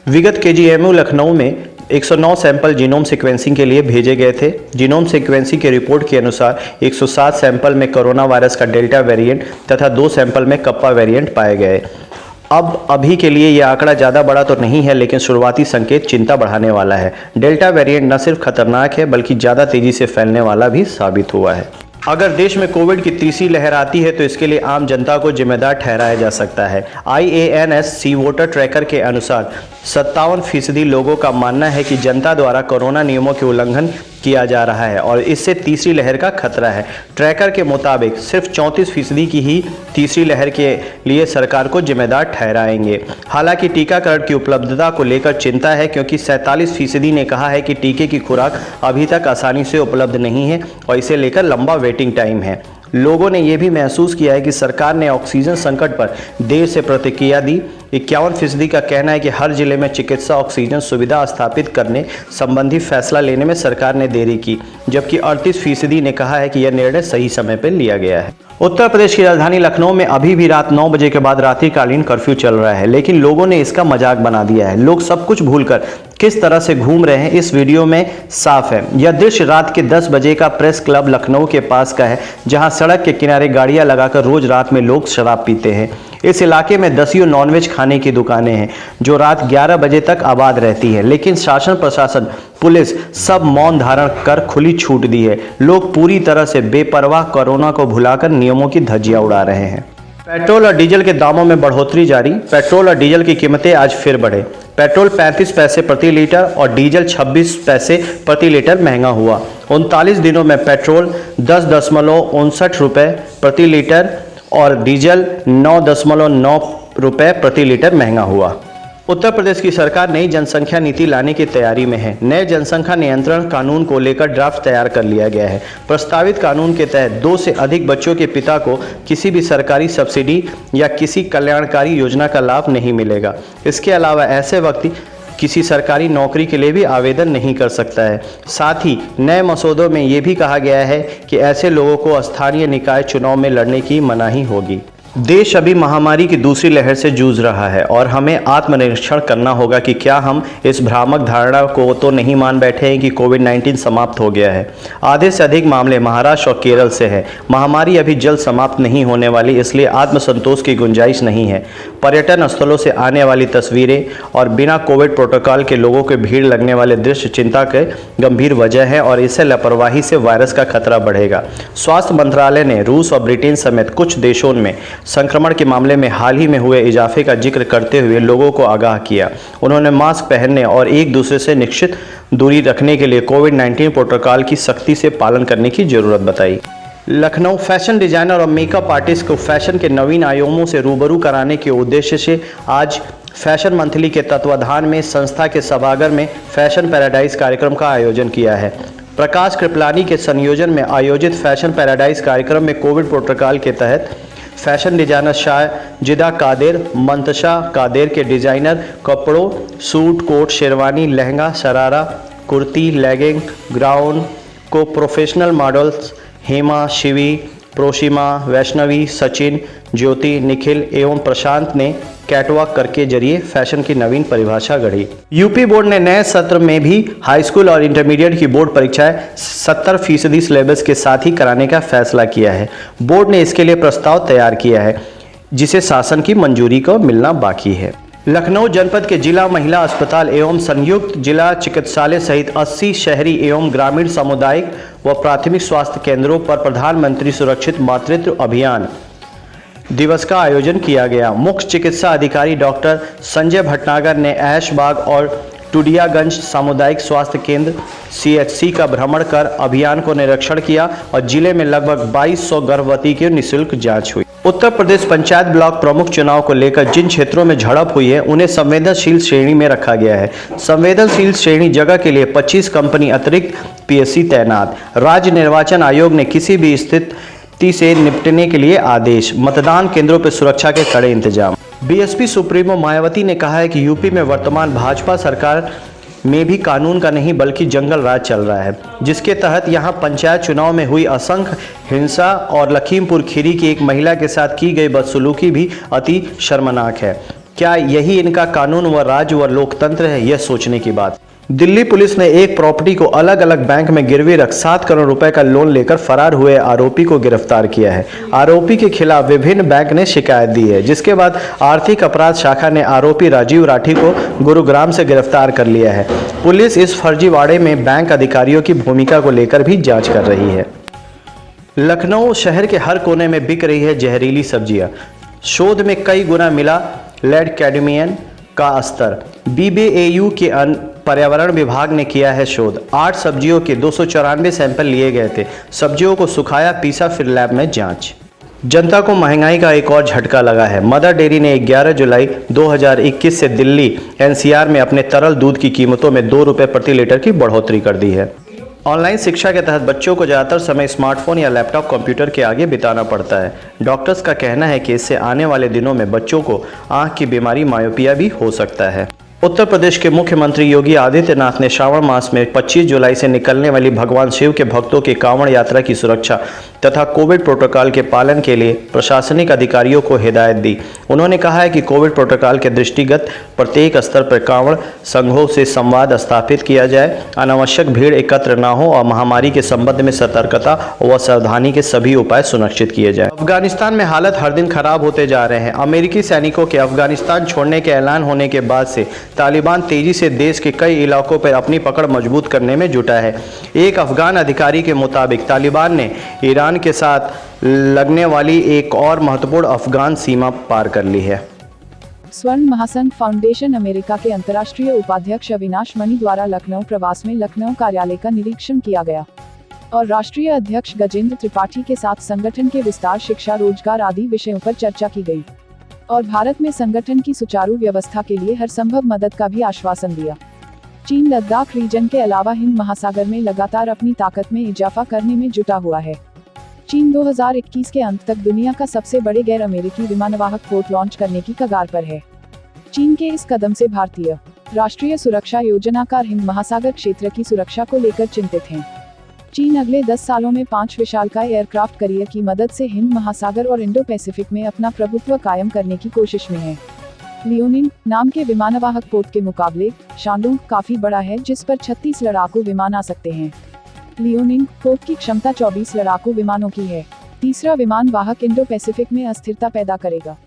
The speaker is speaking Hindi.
विगत केजीएमयू लखनऊ में 109 सैंपल जीनोम सीक्वेंसिंग के लिए भेजे गए थे। जीनोम सीक्वेंसिंग के रिपोर्ट के अनुसार 107 सैंपल में कोरोना वायरस का डेल्टा वेरिएंट तथा 2 सैंपल में कप्पा वेरिएंट पाए गए। अब अभी के लिए यह आंकड़ा ज़्यादा बड़ा तो नहीं है, लेकिन शुरुआती संकेत चिंता बढ़ाने वाला है। डेल्टा वेरिएंट न सिर्फ खतरनाक है बल्कि ज़्यादा तेजी से फैलने वाला भी साबित हुआ है। अगर देश में कोविड की तीसरी लहर आती है तो इसके लिए आम जनता को जिम्मेदार ठहराया जा सकता है। IANS सी वोटर ट्रैकर के अनुसार 57% लोगों का मानना है कि जनता द्वारा कोरोना नियमों के उल्लंघन किया जा रहा है और इससे तीसरी लहर का खतरा है। ट्रैकर के मुताबिक सिर्फ 34% की ही तीसरी लहर के लिए सरकार को जिम्मेदार ठहराएंगे। हालांकि टीकाकरण की उपलब्धता को लेकर चिंता है, क्योंकि 47% ने कहा है कि टीके की खुराक अभी तक आसानी से उपलब्ध नहीं है और इसे लेकर लंबा वेटिंग टाइम है। लोगों ने यह भी महसूस किया है कि सरकार ने ऑक्सीजन संकट पर देर से प्रतिक्रिया दी। 51% का कहना है कि हर जिले में चिकित्सा ऑक्सीजन सुविधा स्थापित करने संबंधी फैसला लेने में सरकार ने देरी की, जबकि 38% ने कहा है कि यह निर्णय सही समय पर लिया गया है। उत्तर प्रदेश की राजधानी लखनऊ में अभी भी रात 9 बजे के बाद रात्रिकालीन कर्फ्यू चल रहा है, लेकिन लोगों ने इसका मजाक बना दिया है। लोग सब कुछ भूलकर किस तरह से घूम रहे हैं इस वीडियो में साफ है। यह दृश्य रात के 10 बजे का प्रेस क्लब लखनऊ के पास का है, जहां सड़क के किनारे गाड़ियां लगाकर रोज रात में लोग शराब पीते हैं। इस इलाके में दसियों नॉनवेज खाने की दुकानें हैं जो रात 11 बजे तक आबाद रहती हैं, लेकिन शासन प्रशासन पुलिस सब मौन धारण कर खुली छूट दी है। लोग पूरी तरह से बेपरवाह कोरोना को भुलाकर नियमों की धज्जियां उड़ा रहे हैं। पेट्रोल और डीजल के दामों में बढ़ोतरी जारी। पेट्रोल और डीजल की कीमतें आज फिर बढ़े। पेट्रोल 35 पैसे प्रति लीटर और डीजल 26 पैसे प्रति लीटर महंगा हुआ। 39 दिनों में पेट्रोल 10.59 रुपये प्रति लीटर और डीजल 9.9 रुपये प्रति लीटर महंगा हुआ। उत्तर प्रदेश की सरकार नई जनसंख्या नीति लाने की तैयारी में है। नए जनसंख्या नियंत्रण कानून को लेकर ड्राफ्ट तैयार कर लिया गया है। प्रस्तावित कानून के तहत 2 से अधिक बच्चों के पिता को किसी भी सरकारी सब्सिडी या किसी कल्याणकारी योजना का लाभ नहीं मिलेगा। इसके अलावा ऐसे व्यक्ति किसी सरकारी नौकरी के लिए भी आवेदन नहीं कर सकता है। साथ ही नए मसौदों में ये भी कहा गया है कि ऐसे लोगों को स्थानीय निकाय चुनाव में लड़ने की मनाही होगी। देश अभी महामारी की दूसरी लहर से जूझ रहा है और हमें आत्मनिरीक्षण करना होगा कि क्या हम इस भ्रामक धारणा को तो नहीं मान बैठे हैं कि कोविड-19 समाप्त हो गया है। आधे से अधिक मामले महाराष्ट्र और केरल से हैं। महामारी अभी जल्द समाप्त नहीं होने वाली, इसलिए आत्मसंतोष की गुंजाइश नहीं है। पर्यटन स्थलों से आने वाली तस्वीरें और बिना कोविड प्रोटोकॉल के लोगों के भीड़ लगने वाले दृश्य चिंता के गंभीर वजह है और इससे लापरवाही से वायरस का खतरा बढ़ेगा। स्वास्थ्य मंत्रालय ने रूस और ब्रिटेन समेत कुछ देशों में संक्रमण के मामले में हाल ही में हुए इजाफे का जिक्र करते हुए लोगों को आगाह किया। उन्होंने मास्क पहनने और एक दूसरे से निश्चित दूरी रखने के लिए कोविड-19 प्रोटोकॉल की सख्ती से पालन करने की जरूरत बताई। लखनऊ फैशन डिजाइनर और मेकअप आर्टिस्ट को फैशन के नवीन आयामों से रूबरू कराने के उद्देश्य से आज फैशन मंथली के तत्वाधान में संस्था के सभागार में फैशन पैराडाइज कार्यक्रम का आयोजन किया है। प्रकाश कृपलानी के संयोजन में आयोजित फैशन पैराडाइज कार्यक्रम में कोविड प्रोटोकॉल के तहत फैशन डिजाइनर शाजिदा कादेर, मंतशा कादेर के डिजाइनर कपड़ों, suit, coat, sherwani, lehenga, sharara, kurti, legging, gown को प्रोफेशनल मॉडल्स हेमा, शिवी, प्रोशिमा, वैष्णवी, सचिन, ज्योति, निखिल एवं प्रशांत ने कैटवॉक करके जरिए फैशन की नवीन परिभाषा गढ़ी। यूपी बोर्ड ने नए सत्र में भी हाई स्कूल और इंटरमीडिएट की बोर्ड परीक्षाएं 70% सिलेबस के साथ ही कराने का फैसला किया है। बोर्ड ने इसके लिए प्रस्ताव तैयार किया है, जिसे शासन की मंजूरी को मिलना बाकी है। लखनऊ जनपद के जिला महिला अस्पताल एवं संयुक्त जिला चिकित्सालय सहित 80 शहरी एवं ग्रामीण सामुदायिक व प्राथमिक स्वास्थ्य केंद्रों पर प्रधानमंत्री सुरक्षित मातृत्व अभियान दिवस का आयोजन किया गया। मुख्य चिकित्सा अधिकारी डॉक्टर संजय भटनागर ने ऐशबाग और टुडियागंज सामुदायिक स्वास्थ्य केंद्र CHC का भ्रमण कर अभियान को निरीक्षण किया और जिले में लगभग 2200 गर्भवती की निःशुल्क जांच हुई। उत्तर प्रदेश पंचायत ब्लॉक प्रमुख चुनाव को लेकर जिन क्षेत्रों में झड़प हुई है उन्हें संवेदनशील श्रेणी में रखा गया है। संवेदनशील श्रेणी जगह के लिए 25 कंपनी अतिरिक्त PSC तैनात। राज्य निर्वाचन आयोग ने किसी भी स्थिति से निपटने के लिए आदेश। मतदान केंद्रों पर सुरक्षा के कड़े इंतजाम। BSP सुप्रीमो मायावती ने कहा है कि यूपी में वर्तमान भाजपा सरकार में भी कानून का नहीं बल्कि जंगल राज चल रहा है, जिसके तहत यहां पंचायत चुनाव में हुई असंख्य हिंसा और लखीमपुर खीरी की एक महिला के साथ की गई बदसलूकी भी अति शर्मनाक है। क्या यही इनका कानून व राज्य व लोकतंत्र है, यह सोचने की बात। दिल्ली पुलिस ने एक प्रॉपर्टी को अलग अलग बैंक में गिरवी रख 7 करोड़ रुपए का लोन लेकर फरार हुए आरोपी को गिरफ्तार किया है। आरोपी के खिलाफ विभिन्न बैंक ने शिकायत दी है, जिसके बाद आर्थिक अपराध शाखा ने आरोपी राजीव राठी को गुरुग्राम से गिरफ्तार कर लिया है। पुलिस इस फर्जीवाड़े में बैंक अधिकारियों की भूमिका को लेकर भी जांच कर रही है। लखनऊ शहर के हर कोने में बिक रही है जहरीली सब्जियां। शोध में कई गुना मिला लेड कैडमियम का स्तर। BBAU के पर्यावरण विभाग ने किया है शोध। 8 सब्जियों के 294 सैंपल लिए गए थे। सब्जियों को सुखाया, पीसा, फिर लैब में जांच। जनता को महंगाई का एक और झटका लगा है। मदर डेयरी ने 11 जुलाई 2021 से दिल्ली NCR में अपने तरल दूध की कीमतों में 2 रुपये प्रति लीटर की बढ़ोतरी कर दी है। ऑनलाइन शिक्षा के तहत बच्चों को ज़्यादातर समय स्मार्टफोन या लैपटॉप कंप्यूटर के आगे बिताना पड़ता है। डॉक्टर्स का कहना है कि इससे आने वाले दिनों में बच्चों को आंख की बीमारी मायोपिया भी हो सकता है। उत्तर प्रदेश के मुख्यमंत्री योगी आदित्यनाथ ने श्रावण मास में 25 जुलाई से निकलने वाली भगवान शिव के भक्तों की कांवड़ यात्रा की सुरक्षा तथा कोविड प्रोटोकॉल के पालन के लिए प्रशासनिक अधिकारियों को हिदायत दी। उन्होंने कहा है कि कोविड प्रोटोकॉल के दृष्टिगत प्रत्येक स्तर पर कांवड़ संघों से संवाद स्थापित किया जाए, अनावश्यक भीड़ एकत्र न हो और महामारी के संबंध में सतर्कता व सावधानी के सभी उपाय सुनिश्चित किए जाए। अफगानिस्तान में हालत हर दिन खराब होते जा रहे हैं। अमेरिकी सैनिकों के अफगानिस्तान छोड़ने के ऐलान होने के बाद से तालिबान तेजी से देश के कई इलाकों पर अपनी पकड़ मजबूत करने में जुटा है। एक अफगान अधिकारी के मुताबिक तालिबान ने ईरान के साथ लगने वाली एक और महत्वपूर्ण अफगान सीमा पार कर ली है। स्वर्ण महासंघ फाउंडेशन अमेरिका के अंतर्राष्ट्रीय उपाध्यक्ष अविनाश मणि द्वारा लखनऊ प्रवास में लखनऊ कार्यालय का निरीक्षण किया गया और राष्ट्रीय अध्यक्ष गजेंद्र त्रिपाठी के साथ संगठन के विस्तार, शिक्षा, रोजगार आदि विषयों पर चर्चा की गई और भारत में संगठन की सुचारू व्यवस्था के लिए हर संभव मदद का भी आश्वासन दिया। चीन लद्दाख रीजन के अलावा हिंद महासागर में लगातार अपनी ताकत में इजाफा करने में जुटा हुआ है। चीन 2021 के अंत तक दुनिया का सबसे बड़े गैर अमेरिकी विमानवाहक पोत लॉन्च करने की कगार पर है। चीन के इस कदम से भारतीय राष्ट्रीय सुरक्षा योजनाकार हिंद महासागर क्षेत्र की सुरक्षा को लेकर चिंतित हैं। चीन अगले 10 सालों में 5 विशालकाय एयरक्राफ्ट कैरियर की मदद से हिंद महासागर और इंडो पैसिफिक में अपना प्रभुत्व कायम करने की कोशिश में है। लियोनिंग नाम के विमानवाहक पोत के मुकाबले शांडोंग काफी बड़ा है, जिस पर 36 लड़ाकू विमान आ सकते हैं। लियोनिंग पोत की क्षमता 24 लड़ाकू विमानों की है। तीसरा विमान वाहक इंडो पैसिफिक में अस्थिरता पैदा करेगा।